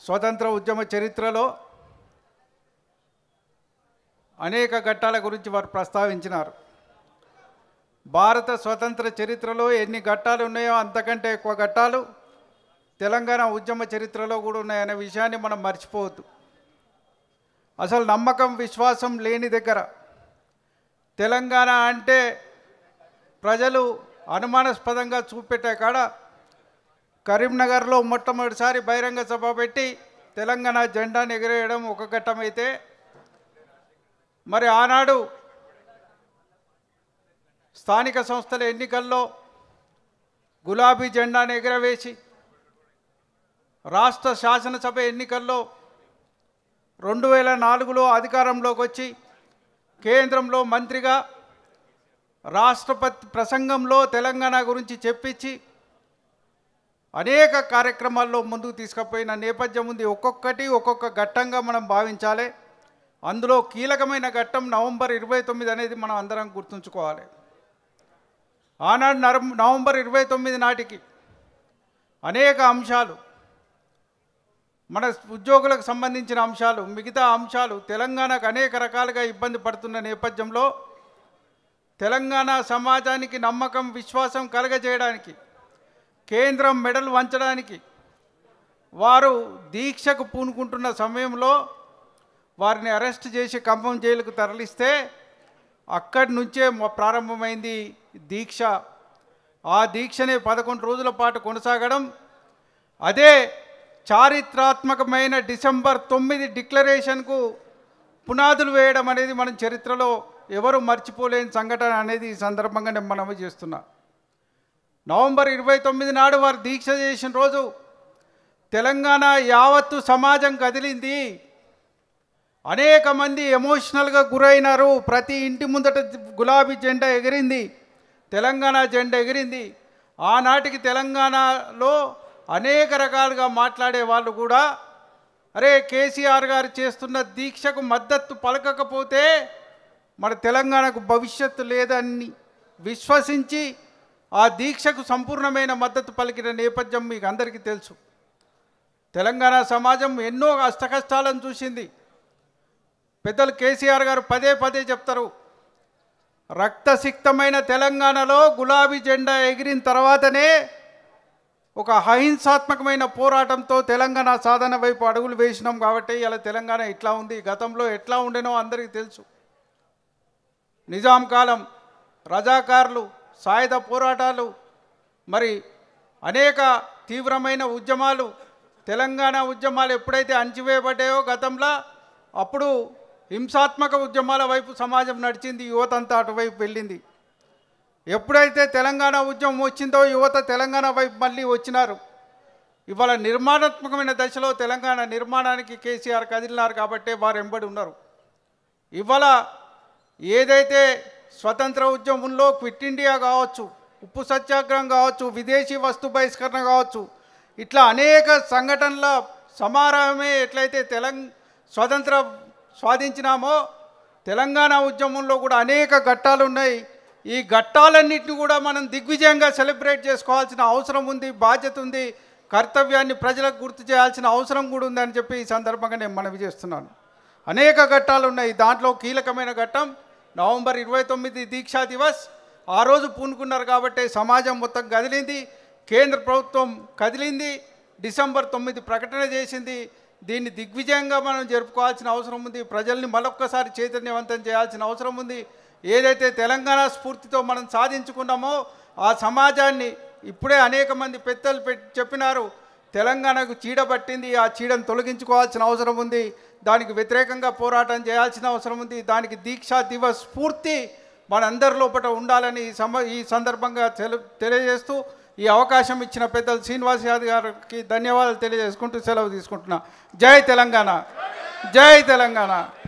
స్వతంత్ర ఉద్యమ చరిత్రలో అనేక ఘట్టాల గురించి వారు ప్రస్తావించినారు. భారత స్వతంత్ర చరిత్రలో ఎన్ని ఘట్టాలు ఉన్నాయో అంతకంటే ఎక్కువ ఘట్టాలు తెలంగాణ ఉద్యమ చరిత్రలో కూడా ఉన్నాయనే విషయాన్ని మనం మర్చిపోవద్దు. అసలు నమ్మకం విశ్వాసం లేని దగ్గర తెలంగాణ అంటే ప్రజలు అనుమానాస్పదంగా చూపెట్టే కాడ కరీంనగర్లో మొట్టమొదటిసారి బహిరంగ సభ పెట్టి తెలంగాణ జెండాను ఎగరేయడం ఒక ఘట్టమైతే, మరి ఆనాడు స్థానిక సంస్థల ఎన్నికల్లో గులాబీ జెండాను ఎగరవేసి రాష్ట్ర శాసనసభ ఎన్నికల్లో 2004లో అధికారంలోకి వచ్చి కేంద్రంలో మంత్రిగా రాష్ట్రపతి ప్రసంగంలో తెలంగాణ గురించి చెప్పించి అనేక కార్యక్రమాల్లో ముందుకు తీసుకుపోయిన నేపథ్యం ఉంది. ఒక్కొక్కటి ఒక్కొక్క ఘట్టంగా మనం భావించాలి. అందులో కీలకమైన ఘట్టం నవంబర్ 29 అనేది మనం అందరం గుర్తుంచుకోవాలి. ఆనాడు నవంబర్ 29 నాటికి అనేక అంశాలు, మన ఉద్యోగులకు సంబంధించిన అంశాలు, మిగతా అంశాలు తెలంగాణకు అనేక రకాలుగా ఇబ్బంది పడుతున్న నేపథ్యంలో తెలంగాణ సమాజానికి నమ్మకం విశ్వాసం కలగజేయడానికి, కేంద్రం మెడలు వంచడానికి వారు దీక్షకు పూనుకుంటున్న సమయంలో వారిని అరెస్ట్ చేసి ఖమ్మం జైలుకు తరలిస్తే అక్కడి నుంచే ప్రారంభమైంది దీక్ష. ఆ దీక్షనే 11 రోజుల పాటు కొనసాగడం, అదే చారిత్రాత్మకమైన డిసెంబర్ 9 డిక్లరేషన్కు పునాదులు వేయడం అనేది మన చరిత్రలో ఎవరు మర్చిపోలేని సంఘటన అనేది ఈ సందర్భంగా నేను మనవి చేస్తున్నా. నవంబర్ 29 నాడు వారు దీక్ష చేసిన రోజు తెలంగాణ యావత్తు సమాజం కదిలింది. అనేక మంది ఎమోషనల్గా గురైనారు. ప్రతి ఇంటి ముందట గులాబీ జెండా ఎగిరింది, తెలంగాణ జెండా ఎగిరింది. ఆనాటికి తెలంగాణలో అనేక రకాలుగా మాట్లాడే వాళ్ళు కూడా అరే కేసీఆర్ గారు చేస్తున్న దీక్షకు మద్దతు పలకకపోతే మన తెలంగాణకు భవిష్యత్తు లేదని విశ్వసించి ఆ దీక్షకు సంపూర్ణమైన మద్దతు పలికిన నేపథ్యం మీకు అందరికీ తెలుసు. తెలంగాణ సమాజం ఎన్నో అష్టకష్టాలను చూసింది. పెద్దలు కేసీఆర్ గారు పదే పదే చెప్తారు, రక్తసిక్తమైన తెలంగాణలో గులాబీ జెండా ఎగిరిన తర్వాతనే ఒక అహింసాత్మకమైన పోరాటంతో తెలంగాణ సాధన వైపు అడుగులు వేసినాం. కాబట్టి ఇలా తెలంగాణ ఇట్లా ఉంది. గతంలో ఎట్లా ఉండేనో అందరికీ తెలుసు. నిజాం కాలం, రజాకారులు, సాయుధ పోరాటాలు, మరి అనేక తీవ్రమైన ఉద్యమాలు, తెలంగాణ ఉద్యమాలు ఎప్పుడైతే అణచివేయబడ్డాయో గతంలో, అప్పుడు హింసాత్మక ఉద్యమాల వైపు సమాజం నడిచింది. యువత అంతా అటువైపు వెళ్ళింది. ఎప్పుడైతే తెలంగాణ ఉద్యమం వచ్చిందో యువత తెలంగాణ వైపు మళ్ళీ వచ్చినారు. ఇవాళ నిర్మాణాత్మకమైన దశలో తెలంగాణ నిర్మాణానికి కేసీఆర్ కదిలినారు కాబట్టి వారు వెంబడి ఉన్నారు. ఇవాళ ఏదైతే స్వతంత్ర ఉద్యమంలో క్విట్ ఇండియా కావచ్చు, ఉప్పు సత్యాగ్రహం కావచ్చు, విదేశీ వస్తు బహిష్కరణ కావచ్చు, ఇట్లా అనేక సంఘటనల సమారోహమే ఎట్లయితే స్వతంత్ర సాధించినామో తెలంగాణ ఉద్యమంలో కూడా అనేక ఘట్టాలు ఉన్నాయి. ఈ ఘట్టాలన్నింటినీ కూడా మనం దిగ్విజయంగా సెలబ్రేట్ చేసుకోవాల్సిన అవసరం ఉంది, బాధ్యత ఉంది, కర్తవ్యాన్ని ప్రజలకు గుర్తు చేయాల్సిన అవసరం కూడా ఉందని చెప్పి ఈ సందర్భంగా నేను మనవి చేస్తున్నాను. అనేక ఘట్టాలు ఉన్నాయి. దాంట్లో కీలకమైన ఘట్టం నవంబర్ 29 దీక్షా దివస్. ఆ రోజు పూనుకున్నారు కాబట్టి సమాజం మొత్తం కదిలింది, కేంద్ర ప్రభుత్వం కదిలింది, డిసెంబర్ 9 ప్రకటన చేసింది. దీన్ని దిగ్విజయంగా మనం జరుపుకోవాల్సిన అవసరం ఉంది. ప్రజల్ని మరొక్కసారి చైతన్యవంతం చేయాల్సిన అవసరం ఉంది. ఏదైతే తెలంగాణ స్ఫూర్తితో మనం సాధించుకున్నామో ఆ సమాజాన్ని ఇప్పుడే అనేక మంది పెద్దలు చెప్పినారు, తెలంగాణకు చీడ పట్టింది, ఆ చీడను తొలగించుకోవాల్సిన అవసరం ఉంది, దానికి వ్యతిరేకంగా పోరాటం చేయాల్సిన అవసరం ఉంది. దానికి దీక్షా దివస్ స్ఫూర్తి మనందరి లోపల ఉండాలని ఈ సందర్భంగా తెలియజేస్తూ ఈ అవకాశం ఇచ్చిన పెద్దలు శ్రీనివాస్ యాదవ్ గారికి ధన్యవాదాలు తెలియజేసుకుంటూ సెలవు తీసుకుంటున్నా. జై తెలంగాణ, జై తెలంగాణ.